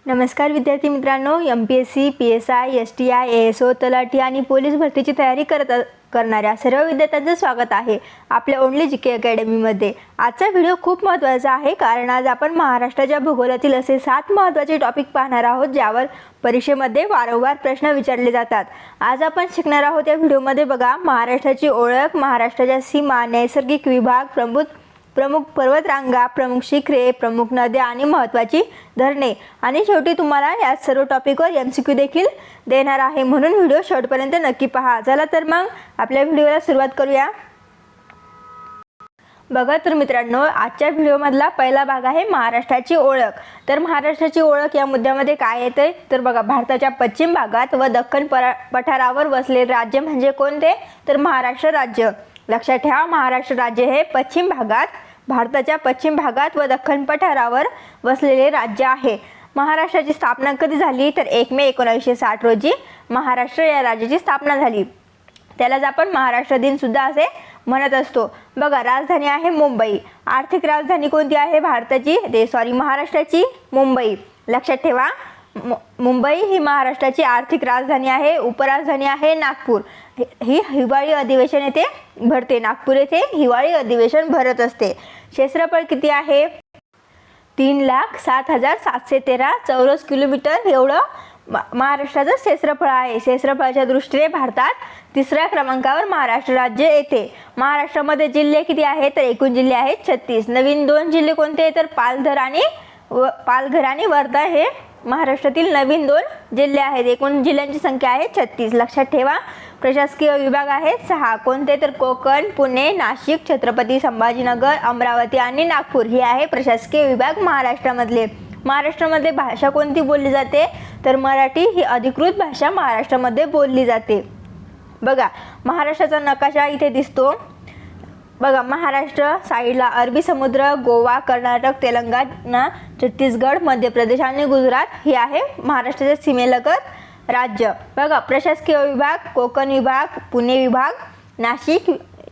नमस्कार विद्यार्थी मित्रांनो, MPSC, PSI, STI, ASO, तलाठी आणि पोलीस भरतीची तयारी करणाऱ्या सर्व विद्यार्थ्यांचं स्वागत आहे आपल्या ओनली GK अकॅडमीमध्ये। आजचा व्हिडिओ खूप महत्त्वाचा आहे कारण आज आपण महाराष्ट्राच्या भूगोलातील असे 7 महत्त्वाचे टॉपिक पाहणार आहोत ज्यावर परीक्षेमध्ये वारंवार प्रश्न विचारले जातात। आज आपण शिकणार आहोत या व्हिडिओमध्ये बघा, महाराष्ट्राची ओळख, महाराष्ट्राच्या सीमा, नैसर्गिक विभाग, प्रमुख पर्वतरांगा, प्रमुख शिखरे, प्रमुख नद्या आणि महत्त्वाची धरणे आणि शेवटी तुम्हाला या सर्व टॉपिकवर MCQ देखील देणार आहे, म्हणून व्हिडिओ शेवटपर्यंत नक्की पहा। चला तर मग आपल्या व्हिडिओला सुरुवात करूया। बघा तर मित्रांनो, आजच्या व्हिडिओमधला पहिला भाग आहे महाराष्ट्राची ओळख। तर महाराष्ट्राची ओळख या मुद्द्यामध्ये काय येते तर बघा, भारताच्या पश्चिम भागात व दख्खन पठारावर वसलेले राज्य म्हणजे कोणते तर महाराष्ट्र राज्य। लक्षात ठेवा, महाराष्ट्र राज्य हे पश्चिम भागात, भारताच्या पश्चिम भागात व दख्खन पठारावर वसलेले राज्य आहे। महाराष्ट्राची स्थापना कधी झाली तर 1 मे 1960 रोजी महाराष्ट्र या राज्याची स्थापना झाली। त्यालाच आपण महाराष्ट्र दिन सुद्धा असे म्हणत असतो। बघा, राजधानी आहे मुंबई। आर्थिक राजधानी कोणती आहे महाराष्ट्राची मुंबई। लक्षात ठेवा, मुंबई ही महाराष्ट्राची आर्थिक राजधानी आहे। उपराजधानी आहे नागपूर। ही हिवाळी अधिवेशन येथे भरते। नागपूर येथे हिवाळी अधिवेशन भरत असते। क्षेत्रफळ किती आहे 3,07,713 चौरस किलोमीटर एवढं महाराष्ट्राचं क्षेत्रफळ आहे। क्षेत्रफळाच्या दृष्टीने भारतात 3ऱ्या क्रमांकावर महाराष्ट्र राज्य येते। महाराष्ट्रामध्ये जिल्हे किती आहेत तर एकूण जिल्हे आहेत 36। नवीन 2 जिल्हे कोणते तर पालघर आणि वर्धा हे महाराष्ट्रातील नवीन 2 जिल्हे आहेत। एकूण जिल्ह्यांची संख्या आहे 36। लक्षात ठेवा, प्रशासकीय विभाग आहेत 6 कोणते तर कोकण, पुणे, नाशिक, छत्रपती संभाजीनगर, अमरावती आणि नागपूर हे आहे प्रशासकीय विभाग महाराष्ट्रामधले। महाराष्ट्रामध्ये भाषा कोणती बोलली जाते तर मराठी ही अधिकृत भाषा महाराष्ट्रामध्ये बोलली जाते। बघा, महाराष्ट्राचा नकाशा इथे दिसतो। बघा, महाराष्ट्र साईडला अरबी समुद्र, गोवा, कर्नाटक, तेलंगणा, छत्तीसगड, मध्य प्रदेश आणि गुजरात हे आहे महाराष्ट्राच्या सीमेलगत राज्य। बघा, प्रशासकीय विभाग कोकण विभाग, पुणे विभाग, नाशिक,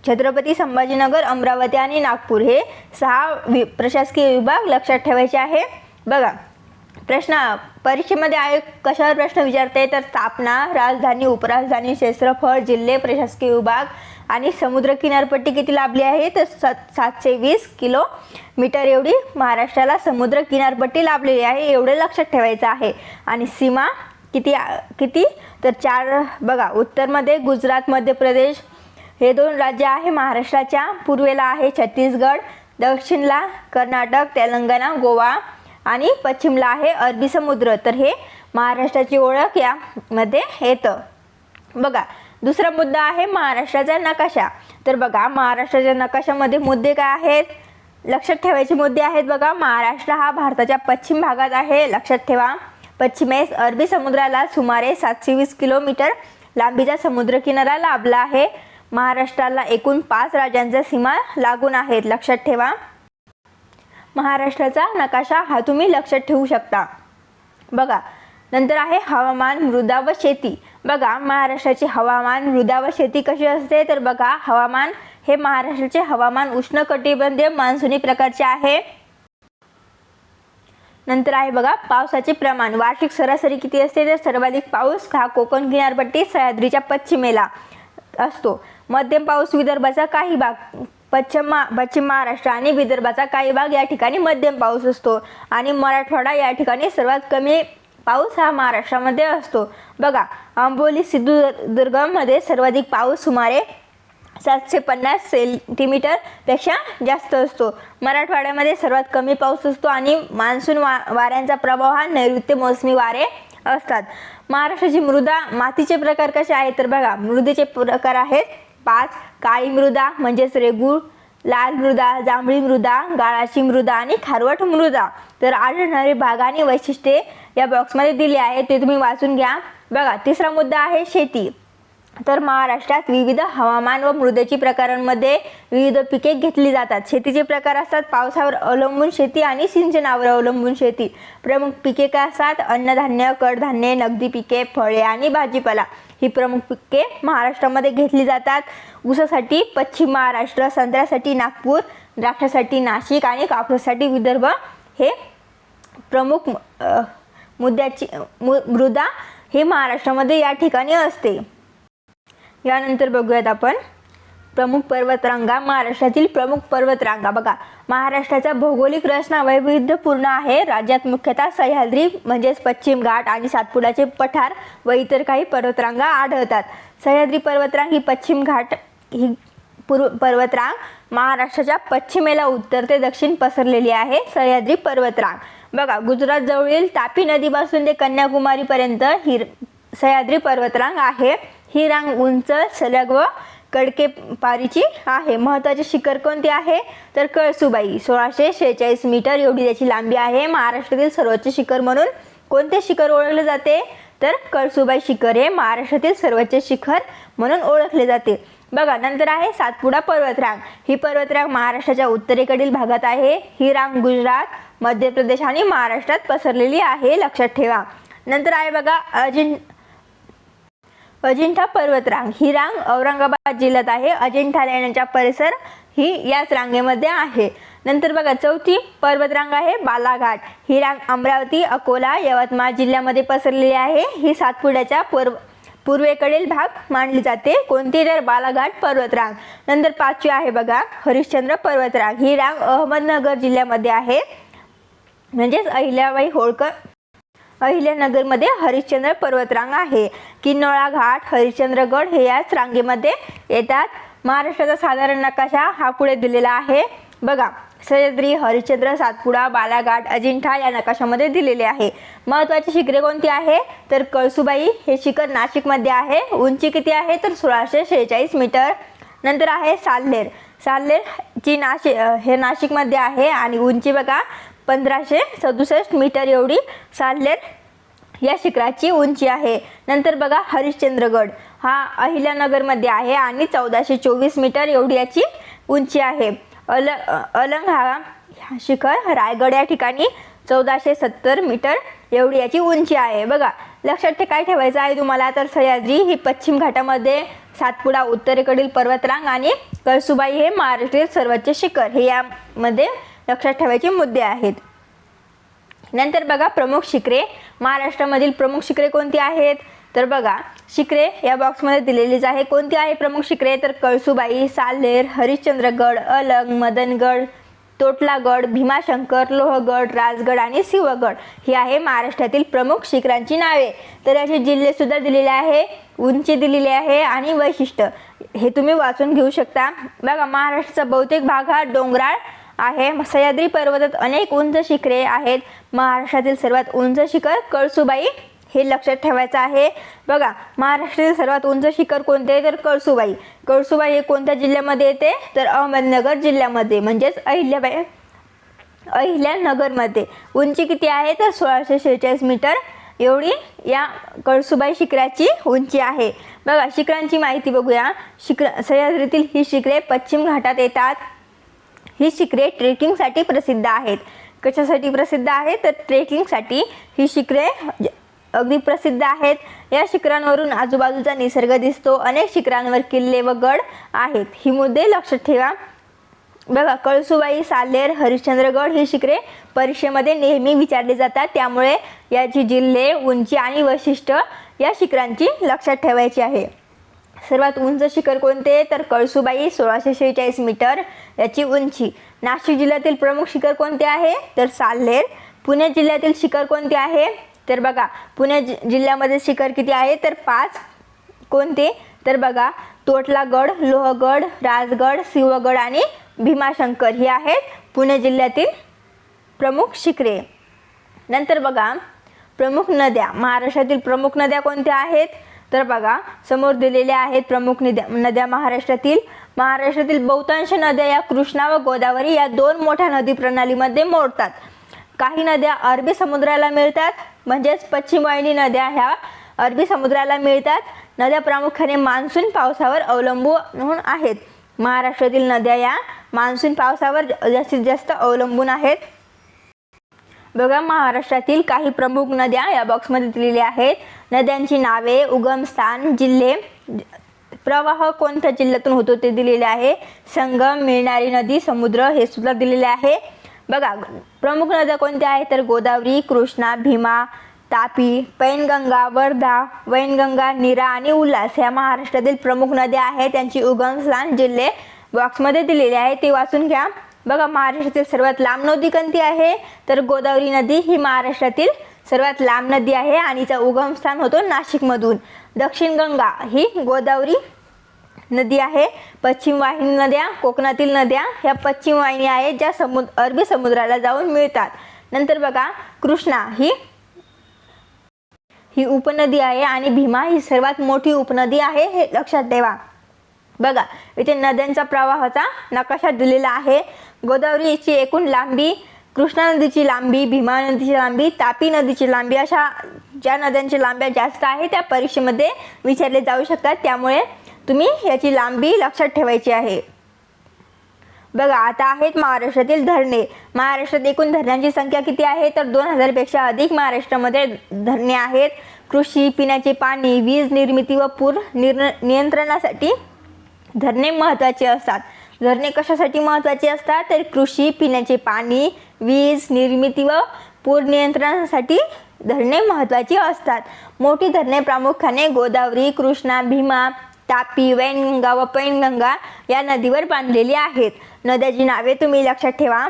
छत्रपती संभाजीनगर, अमरावती आणि नागपूर हे 6 प्रशासकीय विभाग लक्षात ठेवायचे आहे। बघा, प्रश्न परीक्षेमध्ये आयोग कशावर प्रश्न विचारते तर स्थापना, राजधानी, उपराजधानी, क्षेत्रफळ, जिल्हे, प्रशासकीय विभाग आणि समुद्र किनारपट्टी किती लाभली आहे तर 720 किलोमीटर एवढी महाराष्ट्राला समुद्र किनारपट्टी लाभलेली आहे, एवढे लक्षात ठेवायचं आहे। आणि सीमा किती तर 4। बघा, उत्तरमध्ये गुजरात, मध्य प्रदेश हे 2 राज्य आहे महाराष्ट्राच्या। पूर्वेला आहे छत्तीसगड, दक्षिणला कर्नाटक, तेलंगणा, गोवा आणि पश्चिमला आहे अरबी समुद्र। तर हे महाराष्ट्राची ओळख यामध्ये येतं। बघा, दुसरा मुद्दा आहे महाराष्ट्राचा नकाशा। तर बघा, महाराष्ट्राच्या नकाशामध्ये मुद्दे काय आहेत लक्षात ठेवायचे मुद्दे आहेत। बघा, महाराष्ट्र हा भारताच्या पश्चिम भागात आहे। लक्षात ठेवा, पश्चिमेस अरबी समुद्राला सुमारे 720 किलोमीटर लांबीचा समुद्र किनारा लाभला आहे। महाराष्ट्राला एकूण 5 राज्यांच्या सीमा लागून आहेत। लक्षात ठेवा, महाराष्ट्राचा नकाशा हा तुम्ही लक्षात ठेवू शकता। बघा, नंतर आहे हवामान, मृदा व शेती। बघा, महाराष्ट्राचे हवामान, मृदा व शेती कशी असते तर बघा, हवामान हे महाराष्ट्राचे हवामान उष्णकटिबंधीय मान्सूनी प्रकारचे आहे। नंतर आहे बघा, पावसाचे प्रमाण, वार्षिक सरासरी किती असते तर सर्वाधिक पाऊस हा कोकण किनारपट्टी सह्याद्रीच्या पश्चिमेला असतो। मध्यम पाऊस विदर्भाचा काही भाग, पश्चिम महाराष्ट्र आणि विदर्भाचा काही भाग या ठिकाणी मध्यम पाऊस असतो आणि मराठवाडा या ठिकाणी सर्वात कमी पाऊस हा महाराष्ट्रामध्ये असतो। बघा, आंबोली सिंधुदुर्गमध्ये सर्वाधिक पाऊस सुमारे 750 सेंटीमीटर पेक्षा जास्त असतो। मराठवाड्यामध्ये सर्वात कमी पाऊस असतो आणि मान्सून वाऱ्यांचा प्रभाव हा नैऋत्य मोसमी वारे असतात। महाराष्ट्राची मृदा, मातीचे प्रकार कसे आहेत तर बघा, मृदेचे प्रकार आहेत 5। काळी मृदा म्हणजेच रेगूळ, लाल मृदा, जांभळी मृदा, गाळाची मृदा आणि खारवट मृदा। तर आढळणारे भाग आणि वैशिष्ट्ये या बॉक्समध्ये दिले आहेत, ते तुम्ही वाचून घ्या। बघा, तिसरा मुद्दा आहे शेती। तर महाराष्ट्रात विविध हवामान व मृदेची प्रकारांमध्ये विविध पिके घेतली जातात। शेतीचे प्रकार असतात पावसावर अवलंबून शेती आणि सिंचनावर अवलंबून शेती। प्रमुख पिके काय असतात अन्नधान्य, कडधान्ये, नगदी पिके, फळे आणि भाजीपाला ही प्रमुख पिके महाराष्ट्रामध्ये घेतली जातात। ऊसासाठी पश्चिम महाराष्ट्र, संत्र्यासाठी नागपूर, द्राक्षासाठी नाशिक आणि कापसासाठी विदर्भ हे प्रमुख मृदा ही महाराष्ट्रामध्ये या ठिकाणी असते. यानंतर बघूयात आपण प्रमुख पर्वतरांगा. महाराष्ट्रातील प्रमुख पर्वतरांगा बघा, महाराष्ट्राचा भौगोलिक रचना वैविध्यपूर्ण आहे. राज्यात मुख्यतः सह्याद्री म्हणजेच पश्चिम घाट आणि सातपुडाचे पठार व इतर काही पर्वतरांगा आढळतात. सह्याद्री पर्वतरांग ही पश्चिम घाट ही पर्वतरांग महाराष्ट्राच्या पश्चिमेला उत्तर ते दक्षिण पसरलेली आहे. सह्याद्री पर्वतरांग बघा, गुजरात जवळील तापी नदीपासून ते कन्याकुमारीपर्यंत ही सह्याद्री पर्वतरांग आहे. ही रांग उंच, सलग व कडकेपारीची आहे. महत्त्वाचे शिखर कोणते आहे तर कळसुबाई 1646 मीटर एवढी त्याची लांबी आहे. महाराष्ट्रातील सर्वोच्च शिखर म्हणून कोणते शिखर ओळखले जाते तर कळसुबाई शिखर हे महाराष्ट्रातील सर्वोच्च शिखर म्हणून ओळखले जाते. बघा, नंतर आहे सातपुडा पर्वतरांग. ही पर्वतरांग महाराष्ट्राच्या उत्तरेकडील भागात आहे. ही रांग गुजरात, मध्य प्रदेश आणि महाराष्ट्रात पसरलेली आहे, लक्षात ठेवा. नंतर आहे बघा अजिंठा पर्वतरांग. ही रांग औरंगाबाद जिल्ह्यात आहे. अजिंठा लेण्यांचा परिसर ही याच रांगेमध्ये आहे. नंतर बघा चौथी पर्वतरांग आहे बालाघाट. ही रांग अमरावती, अकोला, यवतमाळ जिल्ह्यामध्ये पसरलेली आहे. ही सातपुड्याच्या पूर्वेकडील भाग मानली जाते. कोणती तर बालाघाट पर्वतरांग. नंतर पाचवी आहे बघा हरिश्चंद्र पर्वतरांग. ही रांग अहमदनगर जिल्ह्यामध्ये आहे, म्हणजेच अहिल्यानगरमध्ये हरिश्चंद्र पर्वतरांग आहे. किन्नोळा घाट, हरिश्चंद्रगड हे याच रांगेमध्ये येतात. महाराष्ट्राचा साधारण नकाशा हा पुढे दिलेला आहे. बघा, सह्याद्री, हरिश्चंद्र, सातपुडा, बालाघाट, अजिंठा या नकाशामध्ये दिलेले आहे. महत्त्वाची शिखरे कोणती आहे तर कळसुबाई हे शिखर नाशिकमध्ये आहे. उंची किती आहे तर 1646 मीटर. नंतर आहे साल्हेर ची हे नाशिकमध्ये आहे आणि उंची बघा 1567 मीटर एवढी साल्हेर या शिखराची उंची आहे. नंतर बघा हरिश्चंद्रगड हा अहिल्यानगरमध्ये आहे आणि 1424 मीटर एवढी याची उंची आहे. अलंग हा शिखर रायगड या ठिकाणी 1470 मीटर एवढी याची उंची आहे. बघा, लक्षात काय ठेवायचं आहे तुम्हाला तर सह्याद्री ही पश्चिम घाटामध्ये, सातपुडा उत्तरेकडील पर्वतरांग आणि कळसुबाई हे महाराष्ट्रातील सर्वोच्च शिखर हे यामध्ये लक्षात ठेवायचे मुद्दे आहेत. नंतर बघा प्रमुख शिखरे. महाराष्ट्रामधील प्रमुख शिखरे कोणती आहेत तर बघा शिखरे या बॉक्समध्ये दिलेलीच आहे. कोणती आहे प्रमुख शिखरे तर कळसुबाई, साल्हेर, हरिश्चंद्रगड, अलंग, मदनगड, तोटलागड, भीमाशंकर, लोहगड, राजगड आणि सिंहगड ही आहे महाराष्ट्रातील प्रमुख शिखरांची नावे. तर याचे जिल्हे सुद्धा दिलेले आहे, उंची दिलेली आहे आणि वैशिष्ट्य हे तुम्ही वाचून घेऊ शकता. बघा, महाराष्ट्राचा बहुतेक भाग हा डोंगराळ आहे. सह्याद्री पर्वतात अनेक उंच शिखरे आहेत. महाराष्ट्रातील सर्वात उंच शिखर कळसुबाई हे लक्षात ठेवायचं आहे. बघा, महाराष्ट्रातील सर्वात उंच शिखर कोणते तर कळसुबाई. कळसुबाई हे कोणत्या जिल्ह्यामध्ये येते तर अहमदनगर जिल्ह्यामध्ये, म्हणजेच अहिल्यानगरमध्ये. उंची किती आहे तर 1646 मीटर एवढी या कळसुबाई शिखराची उंची आहे. बघा, शिखरांची माहिती बघूया. सह्याद्रीतील ही शिखरे पश्चिम घाटात येतात. ही शिखरे ट्रेकिंगसाठी प्रसिद्ध आहेत. कशासाठी प्रसिद्ध आहेत तर ट्रेकिंगसाठी ही शिखरे अगदी प्रसिद्ध आहेत. या शिखरांवरून आजूबाजूचा निसर्ग दिसतो. अनेक शिखरांवर किल्ले व गड आहेत. ही मुद्दे लक्षात ठेवा. बघा, कळसुबाई, साल्हेर, हरिश्चंद्रगड ही शिखरे परीक्षेमध्ये नेहमी विचारली जातात. त्यामुळे याची जिल्हे, उंची आणि वैशिष्ट्य या शिखरांची लक्षात ठेवायची आहे. सर्वात उंच शिखर कोणते तर कळसुबाई 1646 मीटर याची उंची. नाशिक जिल्ह्यातील प्रमुख शिखर कोणते आहे तर साल्हेर. पुणे जिल्ह्यातील शिखर कोणते आहे तर बघा, पुणे जिल्ह्यामध्ये शिखर किती आहे तर 5. कोणते तर बघा, तोटलागड, लोहगड, राजगड, सिंहगड आणि भीमाशंकर ही आहेत पुणे जिल्ह्यातील प्रमुख शिखरे. नंतर बघा प्रमुख नद्या. महाराष्ट्रातील प्रमुख नद्या कोणत्या आहेत तर बघा समोर दिलेल्या आहेत प्रमुख नद्या महाराष्ट्रातील बहुतांश नद्या या कृष्णा व गोदावरी या 2 मोठ्या नदी प्रणालीमध्ये मोडतात. काही नद्या अरबी समुद्राला मिळतात, म्हणजेच पश्चिम वाहिनी नद्या ह्या अरबी समुद्राला मिळतात. नद्या प्रामुख्याने मान्सून पावसावर अवलंबून आहेत. महाराष्ट्रातील नद्या या मान्सून पावसावर जास्तीत जास्त अवलंबून आहेत. बघा, महाराष्ट्रातील काही प्रमुख नद्या या बॉक्समध्ये दिलेल्या आहेत. नद्यांची नावे, उगमस्थान, जिल्हे, प्रवाह कोणत्या जिल्ह्यातून होतो ते दिलेले आहे. संगम, मिळणारी नदी, समुद्र हे सुद्धा दिलेले आहे. बघा, प्रमुख नद्या कोणत्या आहेत तर गोदावरी, कृष्णा, भीमा, तापी, पैनगंगा, वर्धा, वैनगंगा, नीरा आणि उल्हास ह्या महाराष्ट्रातील प्रमुख नद्या आहेत. त्यांची उगमस्थान जिल्हे बॉक्समध्ये दिलेले आहे, ते वाचून घ्या. बघा, महाराष्ट्रातील सर्वात लांब नदी कोणती आहे, तर गोदावरी नदी ही महाराष्ट्रातील सर्वात लांब नदी आहे आणि तिचा उगमस्थान होतो नाशिकमधून. दक्षिण गंगा ही गोदावरी नदी आहे. पश्चिम वाहिनी नद्या, कोकणातील नद्या ह्या पश्चिम वाहिनी आहेत, ज्या अरबी समुद्राला जाऊन मिळतात. नंतर बघा, कृष्णा ही उपनदी आहे आणि भीमा ही सर्वात मोठी उपनदी आहे, हे लक्षात ठेवा. बघा, इथे नद्यांचा प्रवाहाचा नकाशा दिलेला आहे. गोदावरीची एकूण लांबी, कृष्णा नदीची लांबी, भीमा नदीची लांबी, तापी नदीची लांबी अशा ज्या नद्यांची लांब्या जास्त आहे त्या परीक्षेमध्ये विचारले जाऊ शकतात. त्यामुळे तुम्ही याची लांबी लक्षात ठेवायची आहे. बघा, आता आहेत महाराष्ट्रातील धरणे. महाराष्ट्रात एकूण धरणांची संख्या किती आहे, तर 2000 पेक्षा अधिक महाराष्ट्रामध्ये धरणे आहेत. कृषी, पिण्याचे पाणी, वीज निर्मिती व पूर नियंत्रणासाठी धरणे महत्त्वाचे असतात. धरणे कशासाठी महत्त्वाचे असतात, तर कृषी, पिण्याचे पाणी, वीज निर्मिती व पूर नियंत्रणासाठी धरणे महत्त्वाची असतात. मोठी धरणे प्रामुख्याने गोदावरी, कृष्णा, भीमा, तापी, वैनगंगा व पैनगंगा या नदीवर बांधलेली आहेत. नद्याची नावे तुम्ही लक्षात ठेवा.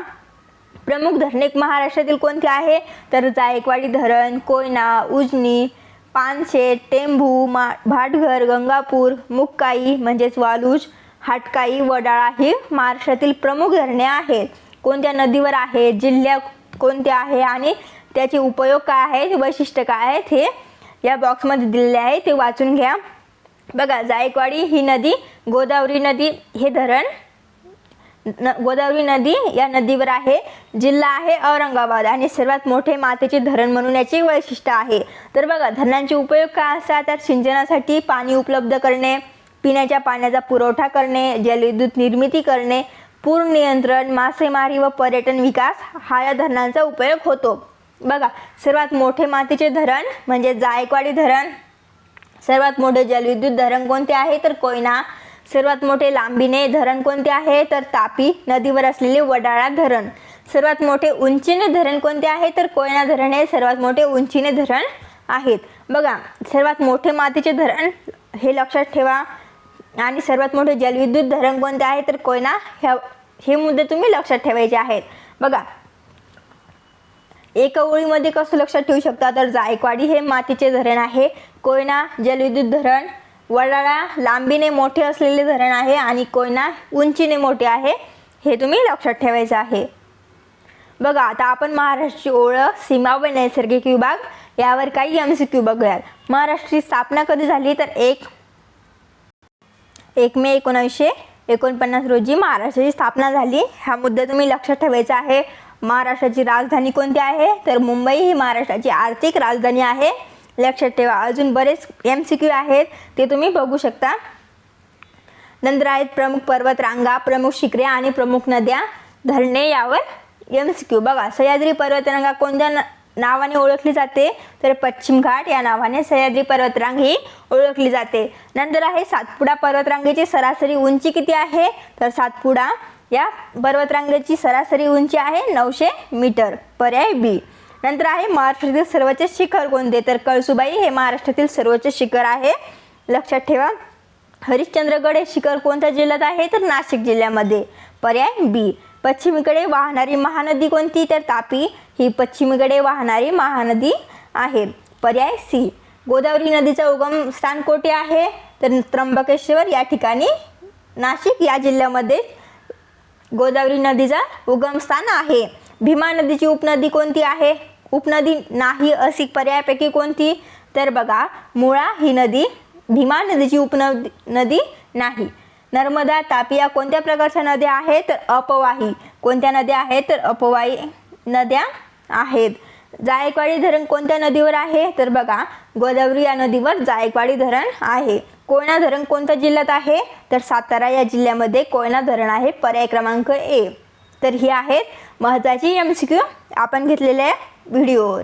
प्रमुख धरणे महाराष्ट्रातील कोणते आहे, तर जायकवाडी धरण, कोयना, उजनी, पानशेत, टेंभू, भाटघर, गंगापूर, मुक्काई म्हणजेच वालूज, हाटकाई, वडाळा ही महाराष्ट्रातील प्रमुख धरणे आहेत. कोणत्या नदीवर आहे, जिल्ह्यात कोणते आहे आणि त्याचे उपयोग काय आहेत, वैशिष्ट्य काय आहेत, हे या बॉक्समध्ये दिलेले आहे, ते वाचून घ्या. बघा, जायकवाडी ही नदी, गोदावरी नदी हे धरण गोदावरी नदी या नदीवर आहे. जिल्हा आहे औरंगाबाद आणि सर्वात मोठे मातेचे धरण म्हणून याचे वैशिष्ट्य आहे. तर बघा, धरणांचे उपयोग काय असतात, तर सिंचनासाठी पाणी उपलब्ध करणे, पिण्याच्या पाण्याचा पुरवठा करणे, जलविद्युत निर्मिती करणे, पूर नियंत्रण, मासेमारी व पर्यटन विकास हा या धरणांचा उपयोग होतो. बघा, सर्वात मोठे मातीचे धरण म्हणजे जायकवाडी धरण. सर्वात मोठे जलविद्युत धरण कोणते आहे, तर कोयना. सर्वात मोठे लांबीने धरण कोणते आहे, तर तापी नदीवर असलेले वडाळा धरण. सर्वात मोठे उंचीने धरण कोणते आहे, तर कोयना धरण हे सर्वात मोठे उंचीने धरण आहेत. बघा, सर्वात मोठे मातीचे धरण हे लक्षात ठेवा आणि सर्वात मोठे जलविद्युत धरण कोणते आहे, तर कोयना. हे मुद्दे तुम्ही लक्षात ठेवायचे आहेत. बघा, एका ओळीमध्ये कसं लक्षात ठेवू शकता, तर जायकवाडी हे मातीचे धरण आहे, कोयना जलविद्युत धरण, वडाळा लांबीने मोठे असलेले धरण आहे आणि कोयना उंचीने मोठे आहे, हे तुम्ही लक्षात ठेवायचं आहे. बघा, आता आपण महाराष्ट्राची ओळख, सीमा व नैसर्गिक विभाग यावर काही MCQ बघूयात. महाराष्ट्राची स्थापना कधी झाली, तर 1 मे 1949 रोजी महाराष्ट्राची स्थापना झाली. हा मुद्दा तुम्ही लक्षात ठेवायचा आहे. महाराष्ट्राची राजधानी कोणती आहे, तर मुंबई ही महाराष्ट्राची आर्थिक राजधानी आहे, लक्षात ठेवा. अजून बरेच MCQ आहेत, ते तुम्ही बघू शकता. नंतर आहेत प्रमुख पर्वतरांगा, प्रमुख शिखरे आणि प्रमुख नद्या, धरणे यावर MCQ. बघा, सह्याद्री पर्वतरांगा कोणत्या नावाने ओळखली जाते, तर पश्चिम घाट या नावाने सह्याद्री पर्वतरांग ही ओळखली जाते. नंतर आहे सातपुडा पर्वतरांगेची सरासरी उंची किती आहे, तर सातपुडा या पर्वतरांगेची सरासरी उंची आहे 900 मीटर, पर्याय बी. नंतर आहे महाराष्ट्रातील सर्वोच्च शिखर कोणते, तर कळसुबाई हे महाराष्ट्रातील सर्वोच्च शिखर आहे, लक्षात ठेवा. हरिश्चंद्रगड हे शिखर कोणत्या जिल्ह्यात आहे, तर नाशिक जिल्ह्यामध्ये, पर्याय बी. पश्चिमेकडे वाहणारी महानदी कोणती, तर तापी ही पश्चिमेकडे वाहणारी महानदी आहे, पर्याय सी. गोदावरी नदीचा उगम स्थान कोठे आहे, तर त्र्यंबकेश्वर या ठिकाणी नाशिक या जिल्ह्यामध्ये गोदावरी नदीचा उगम स्थान आहे. भीमा नदीची उपनदी कोणती आहे, उपनदी नाही अशी पर्यायापैकी कोणती, तर बघा, मुळा ही नदी भीमा नदीची उपनदी नाही. नर्मदा, तापी या कोणत्या प्रकारच्या नद्या आहेत, तर अपवाही. कोणत्या नद्या आहेत, तर अपवाही नद्या आहेत. जायकवाडी धरण कोणत्या नदीवर आहे, तर बघा, गोदावरी या नदीवर जायकवाडी धरण आहे. कोयना धरण कोणत्या जिल्ह्यात आहे, तर सातारा या जिल्ह्यामध्ये कोयना धरण आहे, पर्याय क्रमांक ए. तर ही आहेत महत्त्वाची MCQ आपण घेतलेल्या व्हिडिओवर.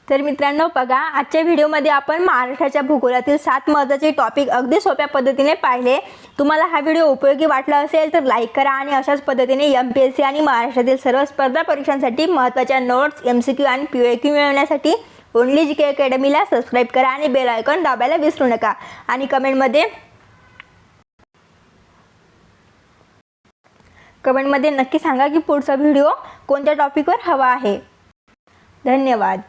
तर मित्रांनो, बघा, आजच्या व्हिडिओमध्ये आपण महाराष्ट्राच्या भूगोलातील 7 महत्त्वाचे टॉपिक अगदी सोप्या पद्धतीने पाहिले. तुम्हाला हा व्हिडिओ उपयोगी वाटला असेल तर लाईक करा आणि अशाच पद्धतीने MPSC आणि महाराष्ट्रातील सर्व स्पर्धा परीक्षांसाठी महत्त्वाच्या नोट्स, MCQ आणि PYQ मिळवण्यासाठी ओनली जी के अकॅडमीला सबस्क्राईब करा आणि बेल आयकॉन दाबायला विसरू नका. आणि कमेंटमध्ये नक्की सांगा की पुढचा व्हिडिओ कोणत्या टॉपिकवर हवा आहे. धन्यवाद.